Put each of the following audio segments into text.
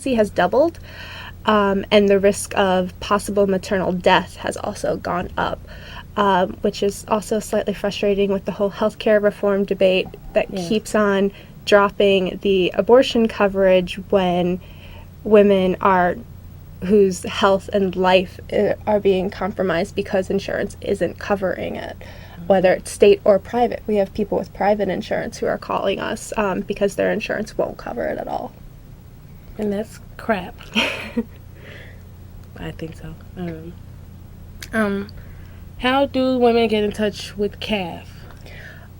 has doubled, and the risk of possible maternal death has also gone up, which is also slightly frustrating with the whole healthcare reform debate that keeps on dropping the abortion coverage when women whose health and life are being compromised because insurance isn't covering it, whether it's state or private. We have people with private insurance who are calling us because their insurance won't cover it at all. And that's crap. I think so. How do women get in touch with CAF?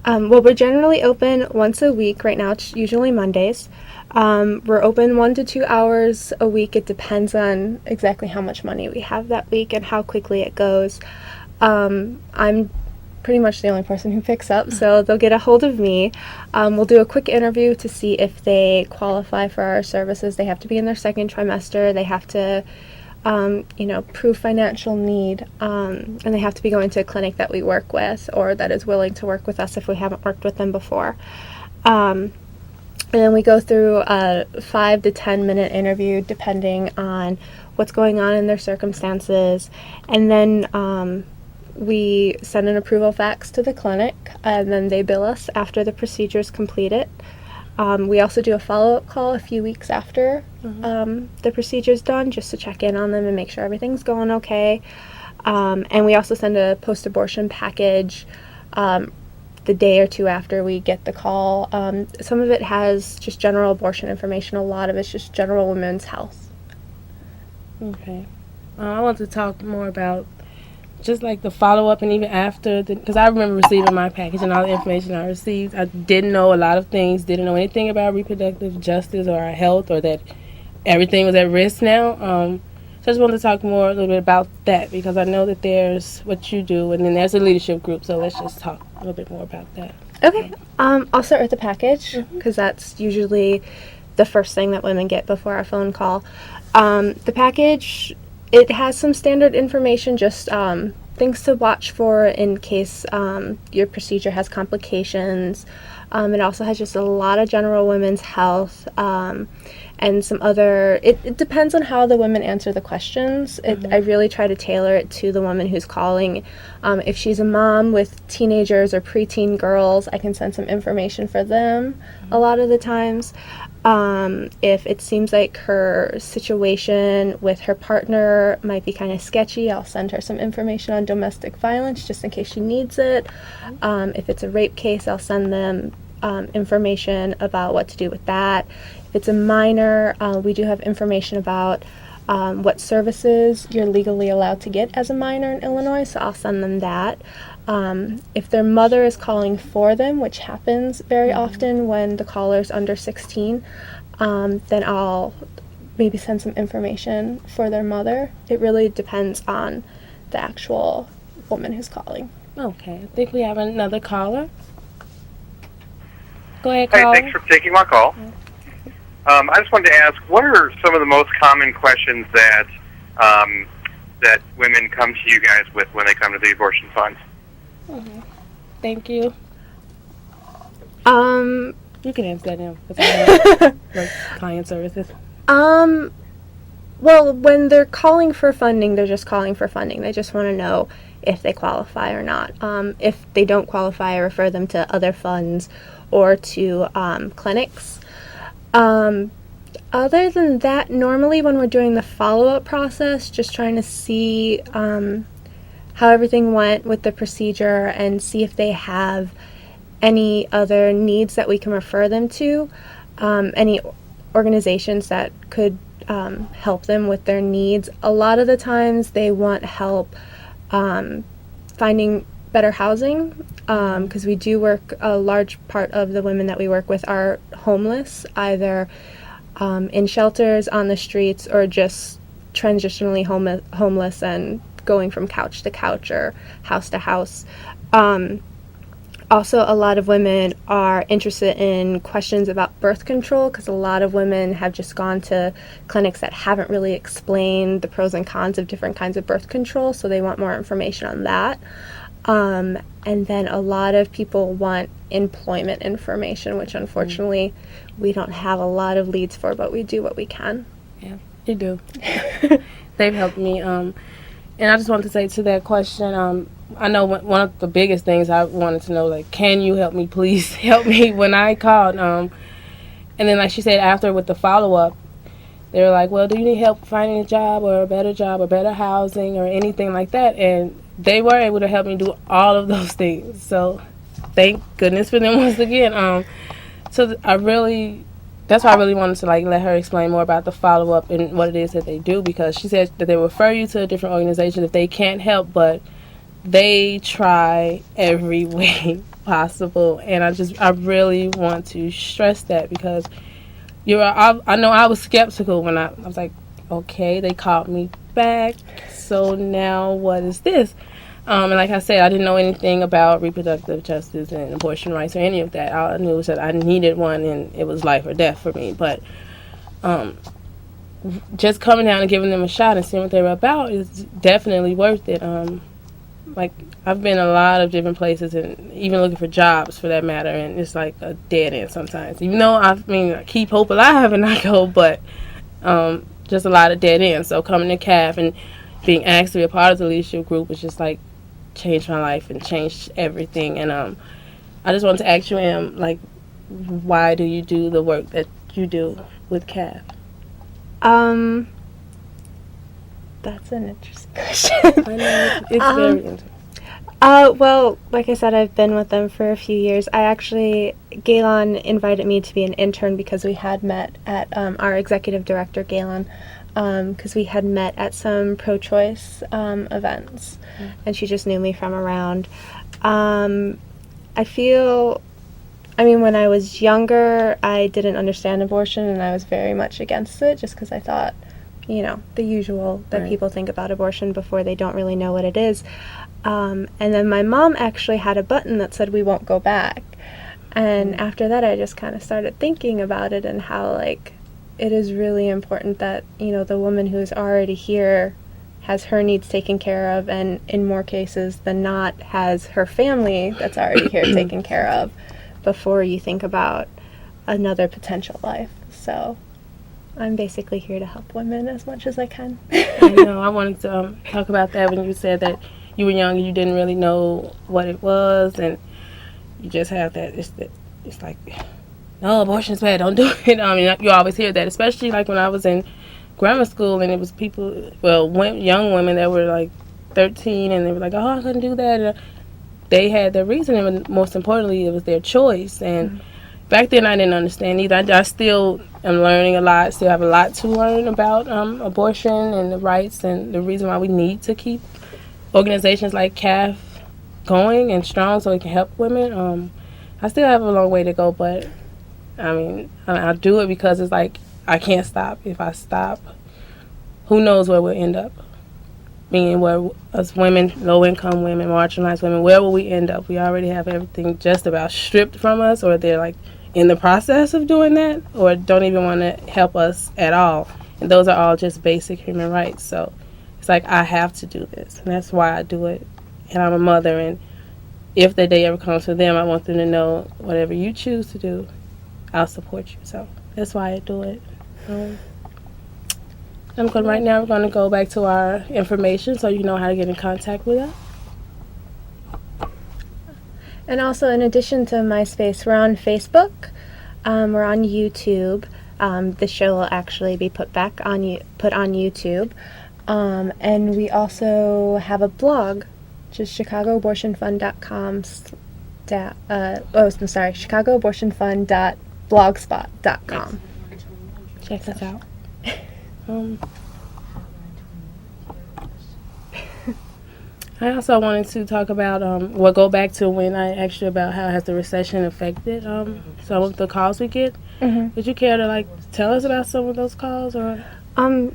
Well, we're generally open once a week. Right now it's usually Mondays. We're open 1 to 2 hours a week. It depends on exactly how much money we have that week and how quickly it goes. I'm pretty much the only person who picks up, so they'll get a hold of me. We'll do a quick interview to see if they qualify for our services. They have to be in their second trimester. They have to prove financial need, and they have to be going to a clinic that we work with or that is willing to work with us if we haven't worked with them before. And then we go through a 5 to 10 minute interview depending on what's going on in their circumstances, and then we send an approval fax to the clinic, and then they bill us after the procedure is completed. We also do a follow-up call a few weeks after the procedure's done, just to check in on them and make sure everything's going okay. And we also send a post-abortion package the day or two after we get the call. Some of it has just general abortion information. A lot of it's just general women's health. Okay. I want to talk more about just like the follow-up and even after, because I remember receiving my package and all the information I received. I didn't know a lot of things, didn't know anything about reproductive justice or our health, or that everything was at risk now. So I just wanted to talk a little bit about that, because I know that there's what you do, and then there's a leadership group, so let's just talk a little bit more about that. Okay. I'll start with the package, because that's usually the first thing that women get before our phone call. The package, it has some standard information, just things to watch for in case your procedure has complications. It also has just a lot of general women's health and some other, it depends on how the women answer the questions. I really try to tailor it to the woman who's calling. If she's a mom with teenagers or preteen girls, I can send some information for them a lot of the times. If it seems like her situation with her partner might be kind of sketchy, I'll send her some information on domestic violence just in case she needs it. If it's a rape case, I'll send them information about what to do with that. If it's a minor, we do have information about what services you're legally allowed to get as a minor in Illinois, so I'll send them that. If their mother is calling for them, which happens very often when the caller's under 16, then I'll maybe send some information for their mother. It really depends on the actual woman who's calling. Okay, I think we have another caller. Go ahead, caller. Hey, thanks for taking my call. I just wanted to ask, what are some of the most common questions that that women come to you guys with when they come to the abortion fund? Thank you. You can answer that now, because I have like client services. Well, when they're calling for funding, they're just calling for funding. They just want to know if they qualify or not. If they don't qualify, I refer them to other funds or to clinics. Other than that, normally when we're doing the follow-up process, just trying to see how everything went with the procedure and see if they have any other needs that we can refer them to, any organizations that could help them with their needs. A lot of the times they want help finding better housing, because we do work, a large part of the women that we work with are homeless, either in shelters, on the streets, or just transitionally homeless and going from couch to couch or house to house. Also, a lot of women are interested in questions about birth control, because a lot of women have just gone to clinics that haven't really explained the pros and cons of different kinds of birth control, so they want more information on that. And then a lot of people want employment information, which unfortunately we don't have a lot of leads for, but we do what we can. Yeah, you do. They've helped me. And I just wanted to say to that question, I know one of the biggest things I wanted to know, like, can you help me, please help me, when I called. And then, like she said, after with the follow-up, they were like, well, do you need help finding a job or a better housing or anything like that? And they were able to help me do all of those things. So thank goodness for them once again. That's why I really wanted to like let her explain more about the follow-up and what it is that they do, because she said that they refer you to a different organization if they can't help, but they try every way possible. And I really want to stress that, because I know I was skeptical when I was like, okay, they called me back, so now what is this? And like I said, I didn't know anything about reproductive justice and abortion rights or any of that. All I knew was that I needed one, and it was life or death for me. But just coming down and giving them a shot and seeing what they were about is definitely worth it. Like, I've been a lot of different places, and even looking for jobs for that matter, and it's like a dead end sometimes. Even though I keep hope alive and I go, but just a lot of dead ends. So coming to CAF and being asked to be a part of the leadership group was just like changed my life and changed everything. And I just wanted to ask you, like, why do you do the work that you do with CAF? That's an interesting question. I know it's very interesting. Well, like I said, I've been with them for a few years. Galen invited me to be an intern because we had met at, our executive director, Galen, because we had met at some pro-choice events, and she just knew me from around. When I was younger, I didn't understand abortion, and I was very much against it, just because I thought, the usual that Right. people think about abortion before they don't really know what it is. And then my mom actually had a button that said, "We won't go back." And after that, I just kind of started thinking about it and how, like, it is really important that, the woman who's already here has her needs taken care of, and in more cases than not has her family that's already here taken care of before you think about another potential life. So I'm basically here to help women as much as I can. I know. I wanted to talk about that when you said that you were young and you didn't really know what it was, and you just have that. It's like, no, abortion's bad. Don't do it. You always hear that, especially like when I was in grammar school, and it was people, young women that were like 13, and they were like, oh, I couldn't do that. And they had their reason, and most importantly, it was their choice. And back then, I didn't understand either. I still am learning a lot. Still have a lot to learn about abortion and the rights and the reason why we need to keep organizations like CAF going and strong so it can help women. I still have a long way to go, but I do it because it's like I can't stop. If I stop, who knows where we'll end up. Meaning, where us women, low-income women, marginalized women, where will we end up? We already have everything just about stripped from us, or they're like in the process of doing that, or don't even want to help us at all. And those are all just basic human rights. So it's like I have to do this, and that's why I do it. And I'm a mother, and if the day ever comes for them, I want them to know whatever you choose to do, I'll support you. So that's why I do it. Right now we're going to go back to our information so you know how to get in contact with us. And also, in addition to MySpace, we're on Facebook, we're on YouTube. The show will actually be put on YouTube. And we also have a blog, which is ChicagoAbortionFund.com. ChicagoAbortionFund.blogspot.com. Check us out. I also wanted to talk about, go back to when I asked you about how has the recession affected some of the calls we get. Mm-hmm. Would you care to tell us about some of those calls? Or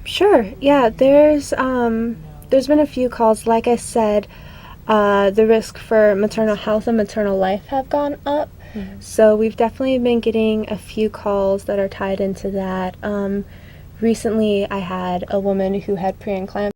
Sure. Yeah, there's been a few calls. Like I said, the risk for maternal health and maternal life have gone up. Mm-hmm. So we've definitely been getting a few calls that are tied into that. Recently, I had a woman who had preeclampsia.